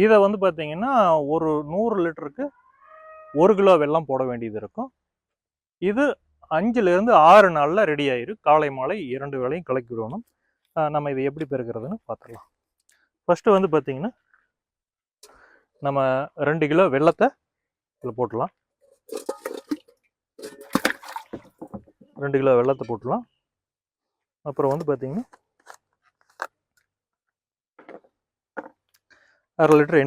இதை வந்து பார்த்தீங்கன்னா ஒரு 100 லிட்டருக்கு 1 கிலோ வெல்லம் போட வேண்டியது இருக்கும். இது 5லேருந்து 6 நாளில் ரெடி ஆயிரும். காலை மாலை 2 வேளையும் கலக்கி விடணும். நம்ம இதை எப்படி பெருக்கிறதுன்னு பார்த்துடலாம். ஃபஸ்ட்டு வந்து பார்த்தீங்கன்னா நம்ம 2 கிலோ வெல்லத்தை இதில் போட்டுடலாம். 2 கிலோ வெல்லத்தை போட்டுடலாம். அப்புறம் வந்து பார்த்தீங்கன்னா 1/2 லிட்டர்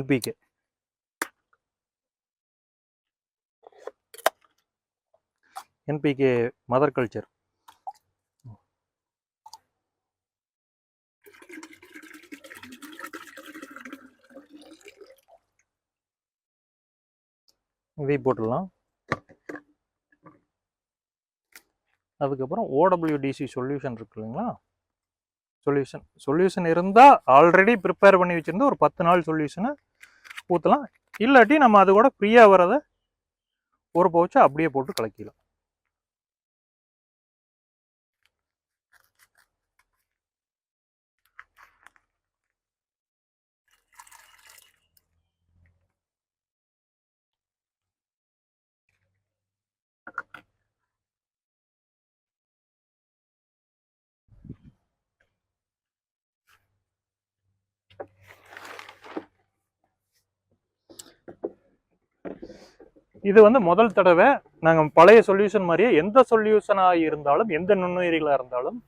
என்பிகே, மதர் கல்ச்சர், இதை போட்டுடலாம். அதுக்கப்புறம் ஓடபிள்யூடிசி சொல்யூஷன் இருக்கு இல்லைங்களா, சொல்யூஷன் இருந்தால் ஆல்ரெடி ப்ரிப்பேர் பண்ணி வச்சுருந்தா ஒரு 10 நாள் சொல்யூஷனை ஊற்றலாம். இல்லாட்டி நம்ம அது கூட ஃப்ரீயாக வரதை ஊற போச்சு அப்படியே போட்டு கலக்கிடலாம். இது வந்து முதல் தடவை நாங்கள் பழைய சொல்யூஷன் மாதிரியே எந்த சொல்யூஷனாக இருந்தாலும் எந்த நுண்ணுயிரிகளாக இருந்தாலும்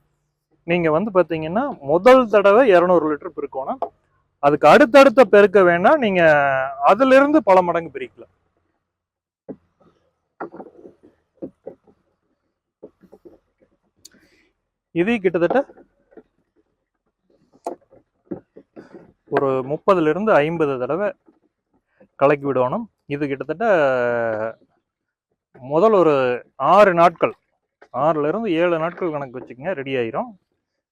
நீங்கள் வந்து பார்த்தீங்கன்னா முதல் தடவை 200 லிட்டர் பெருக்கணும். அதுக்கு அடுத்தடுத்த பெருக்க வேணா நீங்கள் அதிலிருந்து பல மடங்கு பிரிக்கலாம். இது கிட்டத்தட்ட ஒரு 30லிருந்து 50 தடவை கலக்கி விடணும். இது கிட்டத்தட்ட முதல் ஒரு 6 நாட்கள், 6லிருந்து 7 நாட்கள் கணக்கு வச்சுக்கோங்க, ரெடி ஆயிரும்.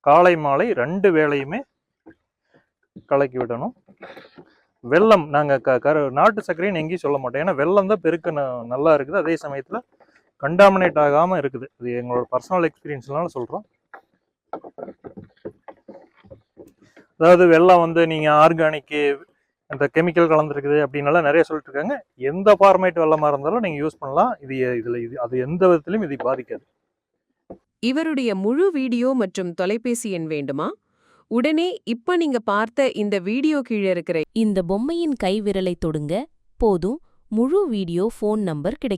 காலை மாலை 2 வேளையுமே கலக்கி விடணும். வெல்லம் நாங்கள் நாட்டு சர்க்கரைன்னு எங்கேயும் சொல்ல மாட்டோம். ஏன்னா வெல்லம் தான் பெருக்க நல்லா இருக்குது, அதே சமயத்தில் கண்டாமினேட் ஆகாமல் இருக்குது. இது எங்களோட பர்சனல் எக்ஸ்பீரியன்ஸ்னால சொல்கிறோம். அதாவது வெல்லம் வந்து நீங்கள் ஆர்கானிக்கு அந்த கெமிக்கல் கலந்துருக்குது அப்படின்னால நிறைய சொல்லிட்டு இருக்காங்க. எந்த ஃபார்மேட் வெல்லமாக இருந்தாலும் நீங்கள் யூஸ் பண்ணலாம். அது எந்த விதத்திலையும் இதை பாதிக்காது. இவருடைய முழு வீடியோ மற்றும் தொலைபேசி எண் வேண்டுமா? உடனே இப்ப நீங்க பார்த்த இந்த வீடியோ கீழே இருக்கிற இந்த பொம்மையின் கை விரலை தொடுங்க போதும், முழு வீடியோ ஃபோன் நம்பர் கிடைக்கும்.